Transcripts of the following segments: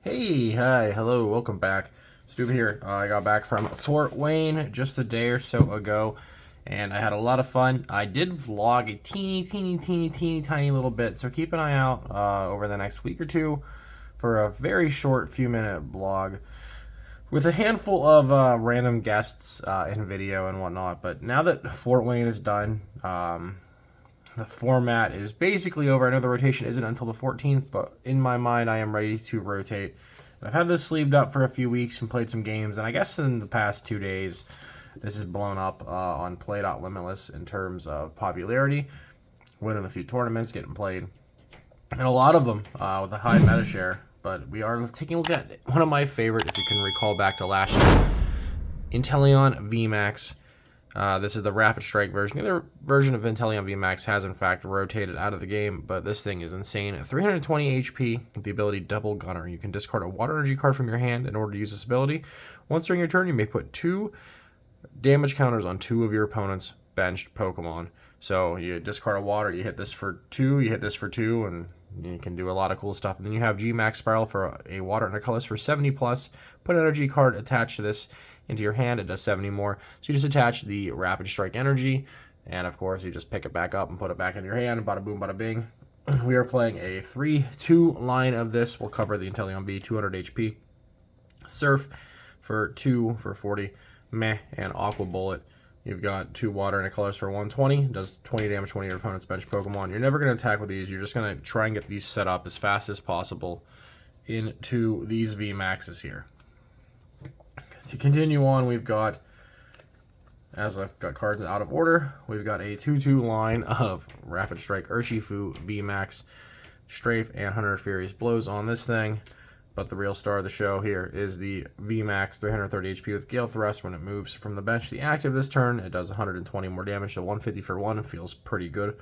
Hey, hi, hello, welcome back. Stu here. I got back from Fort Wayne just a day or so ago, and I had a lot of fun. I did vlog a teeny tiny little bit, so keep an eye out over the next week or two for a very short few-minute vlog with a handful of random guests in video and whatnot. But now that Fort Wayne is done, the format is basically over. I know the rotation isn't until the 14th, but in my mind, I am ready to rotate. I've had this sleeved up for a few weeks and played some games, and I guess in the past 2 days, this has blown up on Play.Limitless in terms of popularity, winning a few tournaments, getting played, and a lot of them with a high meta share. But we are taking a look at one of my favorite, if you can recall back to last year, Inteleon VMAX. This is the Rapid Strike version. The other version of Inteleon VMAX has in fact rotated out of the game, but this thing is insane. 320 HP with the ability Double Gunner. You can discard a water energy card from your hand in order to use this ability. Once during your turn, you may put 2 damage counters on 2 of your opponent's benched Pokemon. So you discard a water, you hit this for 2, you hit this for 2, and you can do a lot of cool stuff. And then you have G-Max Spiral for a water and a colorless for 70 plus. Put an energy card attached to this into your hand, it does 70 more. So you just attach the Rapid Strike energy, and of course you just pick it back up and put it back in your hand. Bada boom, bada bing. We are playing a 3-2 line of this. We'll cover the Inteleon B, 200 HP. Surf for 2 for 40. Meh, and Aqua Bullet. You've got 2 water and a colors for 120. Does 20 damage to one of your opponent's bench Pokemon. You're never going to attack with these. You're just going to try and get these set up as fast as possible into these VMAXs here. To continue on, we've got, as I've got cards out of order, we've got a 2-2 line of Rapid Strike Urshifu, VMAX, Strafe, and 100 Furious Blows on this thing. But the real star of the show here is the VMAX 330 HP with Gale Thrust. When it moves from the bench to the active this turn, it does 120 more damage, so 150 for 1. It feels pretty good.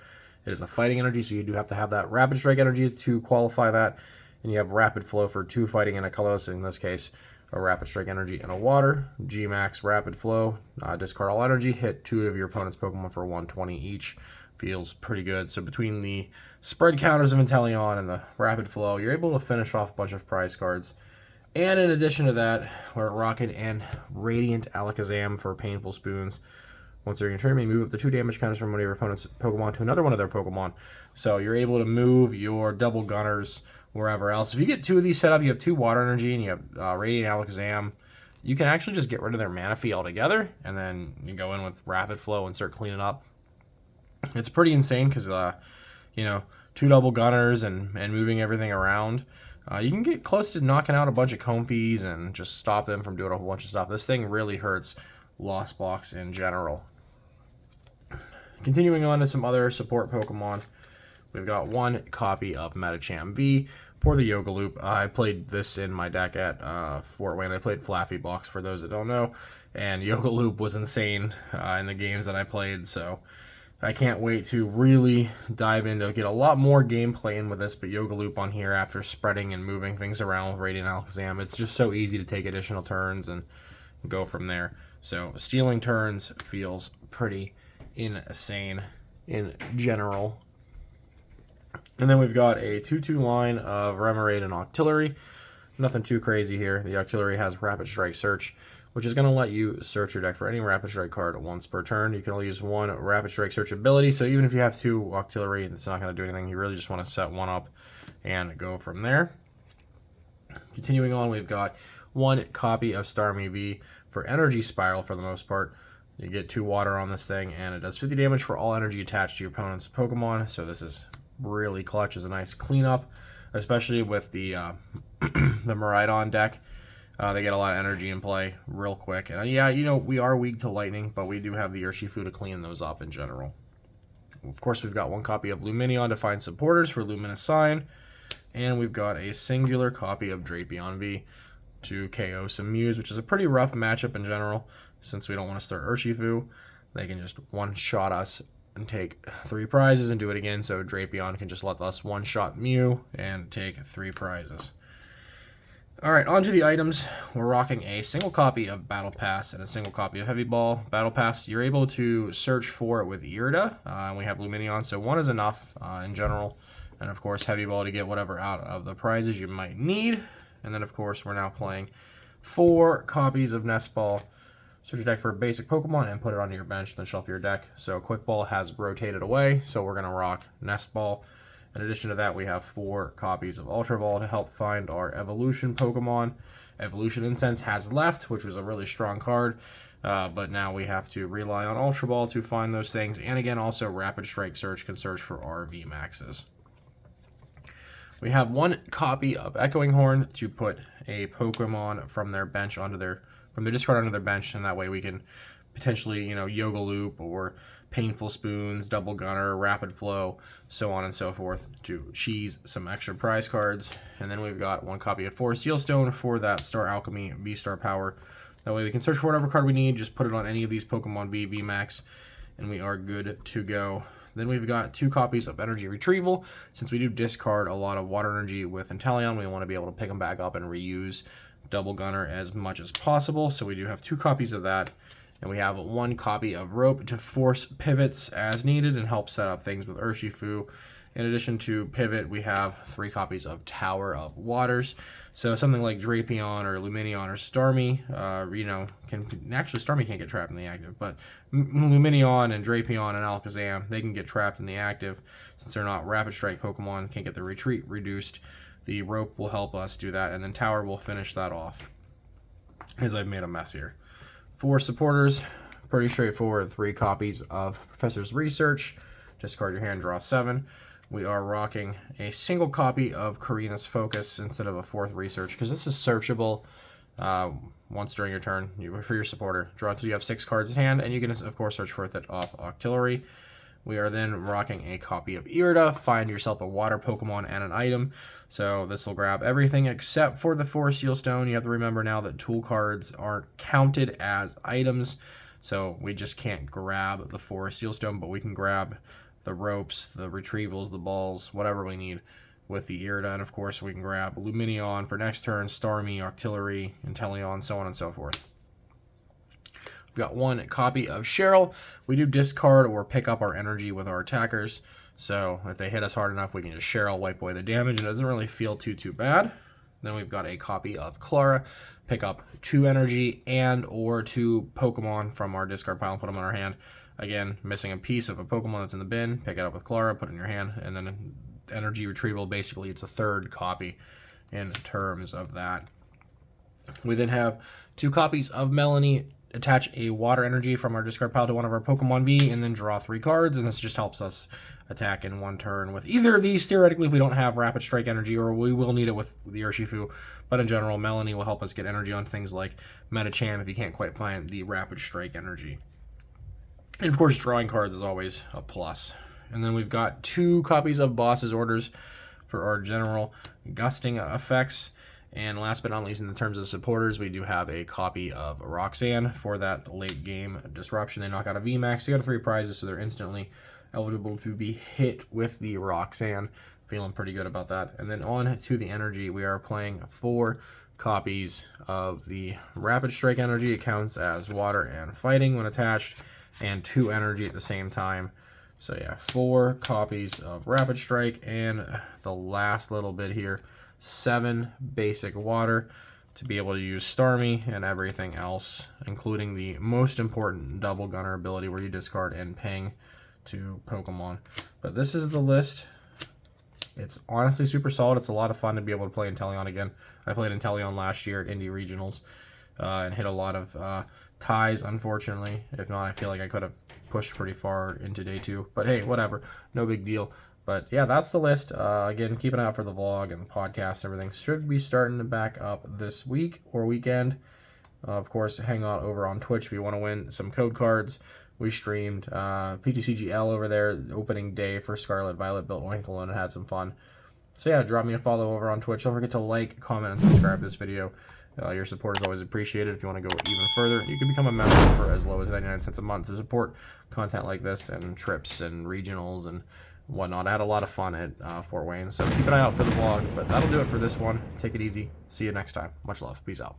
It is a fighting energy, so you do have to have that Rapid Strike energy to qualify that. And you have Rapid Flow for 2 fighting and a colorless, in this case, a Rapid Strike energy and a water. G-Max Rapid Flow, discard all energy, hit 2 of your opponent's Pokemon for 120 each. Feels pretty good. So between the spread counters of Inteleon and the Rapid Flow, you're able to finish off a bunch of prize cards. And in addition to that, we're rocking and Radiant Alakazam for Painful Spoons. Once during your turn, you may move up the 2 damage counters from one of your opponent's Pokemon to another one of their Pokemon. So you're able to move your Double Gunners wherever else. If you get 2 of these set up, you have 2 water energy and you have Radiant Alakazam. You can actually just get rid of their mana fee altogether, and then you go in with Rapid Flow and start cleaning up. It's pretty insane because, 2 Double Gunners and moving everything around. You can get close to knocking out a bunch of Comfeys and just stop them from doing a whole bunch of stuff. This thing really hurts Lost Box in general. Continuing on to some other support Pokemon, we've got 1 copy of Medicham V for the Yoga Loop. I played this in my deck at Fort Wayne. I played Flaffy Box for those that don't know, and Yoga Loop was insane in the games that I played, so I can't wait to really dive into, get a lot more gameplay in with this, but Yoga Loop on here after spreading and moving things around with Radiant Alakazam, it's just so easy to take additional turns and go from there. So stealing turns feels pretty insane in general. And then we've got a 2-2 line of Remoraid and Octillery. Nothing too crazy here. The Octillery has Rapid Strike Search, which is going to let you search your deck for any Rapid Strike card once per turn. You can only use 1 Rapid Strike Search ability, so even if you have 2 Octillery, it's not going to do anything. You really just want to set 1 up and go from there. Continuing on, we've got 1 copy of Starmie V for Energy Spiral for the most part. You get 2 water on this thing, and it does 50 damage for all energy attached to your opponent's Pokemon, so this is really clutch. Is a nice cleanup, especially with the the Miraidon deck. They get a lot of energy in play real quick. And yeah, we are weak to lightning, but we do have the Urshifu to clean those up in general. Of course, we've got 1 copy of Lumineon to find supporters for Luminous Sign. And we've got a singular copy of Drapion V to KO some Mews, which is a pretty rough matchup in general. Since we don't want to start Urshifu, they can just one-shot us and take 3 prizes and do it again. So Drapion can just let us one-shot Mew and take 3 prizes. Alright, on to the items. We're rocking a single copy of Battle Pass and a single copy of Heavy Ball. Battle Pass, you're able to search for it with Irida. We have Lumineon, so 1 is enough in general. And of course, Heavy Ball to get whatever out of the prizes you might need. And then, of course, we're now playing 4 copies of Nest Ball. Search your deck for a basic Pokemon and put it onto your bench, then shuffle your deck. So Quick Ball has rotated away, so we're going to rock Nest Ball. In addition to that, we have 4 copies of Ultra Ball to help find our Evolution Pokemon. Evolution Incense has left, which was a really strong card, but now we have to rely on Ultra Ball to find those things. And again, also Rapid Strike Search can search for our VMAXs. We have 1 copy of Echoing Horn to put a Pokemon from their bench onto their discard onto their bench, and that way we can potentially, Yoga Loop or Painful Spoons, Double Gunner, Rapid Flow, so on and so forth to cheese some extra prize cards. And then we've got 1 copy of Forest Sealstone for that Star Alchemy V-Star power. That way we can search for whatever card we need, just put it on any of these Pokemon VMAX, and we are good to go. Then we've got 2 copies of Energy Retrieval. Since we do discard a lot of Water Energy with Inteleon, we want to be able to pick them back up and reuse Double Gunner as much as possible. So we do have 2 copies of that. And we have 1 copy of Rope to force pivots as needed and help set up things with Urshifu. In addition to Pivot, we have 3 copies of Tower of Waters. So something like Drapion or Lumineon or Starmie, Starmie can't get trapped in the active, but Lumineon and Drapion and Alakazam, they can get trapped in the active. Since they're not Rapid Strike Pokemon, can't get the retreat reduced. The Rope will help us do that, and then Tower will finish that off, as I've made a mess here. For supporters, pretty straightforward. 3 copies of Professor's Research. Discard your hand, draw 7. We are rocking a single copy of Karina's Focus instead of a 4th Research, because this is searchable once during your turn. For your supporter, draw until you have 6 cards in hand, and you can, of course, search for it off Octillery. We are then rocking a copy of Irida. Find yourself a water Pokemon and an item. So this will grab everything except for the Forest Sealstone. You have to remember now that tool cards aren't counted as items. So we just can't grab the Forest Sealstone, but we can grab the ropes, the retrievals, the balls, whatever we need with the Irida. And of course we can grab Lumineon for next turn, Starmie, Octillery, Inteleon, so on and so forth. We've got 1 copy of Cheryl. We do discard or pick up our energy with our attackers. So if they hit us hard enough, we can just Cheryl, wipe away the damage. It doesn't really feel too bad. Then we've got a copy of Clara. Pick up 2 energy and or 2 Pokemon from our discard pile and put them in our hand. Again, missing a piece of a Pokemon that's in the bin. Pick it up with Clara, put it in your hand. And then energy retrieval, basically it's a 3rd copy in terms of that. We then have 2 copies of Melanie. Attach a water energy from our discard pile to one of our Pokemon V, and then draw 3 cards, and this just helps us attack in 1 turn with either of these, theoretically, if we don't have Rapid Strike energy, or we will need it with the Urshifu, but in general, Melanie will help us get energy on things like Medicham if you can't quite find the Rapid Strike energy. And of course, drawing cards is always a plus. And then we've got 2 copies of Boss's Orders for our general gusting effects. And last but not least, in the terms of supporters, we do have a copy of Roxanne for that late game disruption. They knock out a VMAX. They got 3 prizes, so they're instantly eligible to be hit with the Roxanne. Feeling pretty good about that. And then on to the energy, we are playing 4 copies of the Rapid Strike energy. It counts as water and fighting when attached, and 2 energy at the same time. So yeah, 4 copies of Rapid Strike, and the last little bit here, 7 basic water to be able to use Starmie and everything else, including the most important Double Gunner ability where you discard and ping to Pokemon. But this is the list. It's honestly super solid. It's a lot of fun to be able to play Inteleon again. I played Inteleon last year at Indie Regionals and hit a lot of ties, unfortunately. If not, I feel like I could have pushed pretty far into day 2. But hey, whatever. No big deal. But yeah, that's the list. Again, keep an eye out for the vlog and the podcast. Everything should be starting to back up this week or weekend. Of course, hang out over on Twitch if you want to win some code cards. We streamed PTCGL over there, opening day for Scarlet Violet, built Oinkle, and had some fun. So yeah, drop me a follow over on Twitch. Don't forget to like, comment, and subscribe to this video. Your support is always appreciated. If you want to go even further, you can become a member for as low as 99 cents a month to support content like this and trips and regionals and whatnot. I had a lot of fun at Fort Wayne, so keep an eye out for the vlog. But that'll do it for this one. Take it easy. See you next time. Much love. Peace out.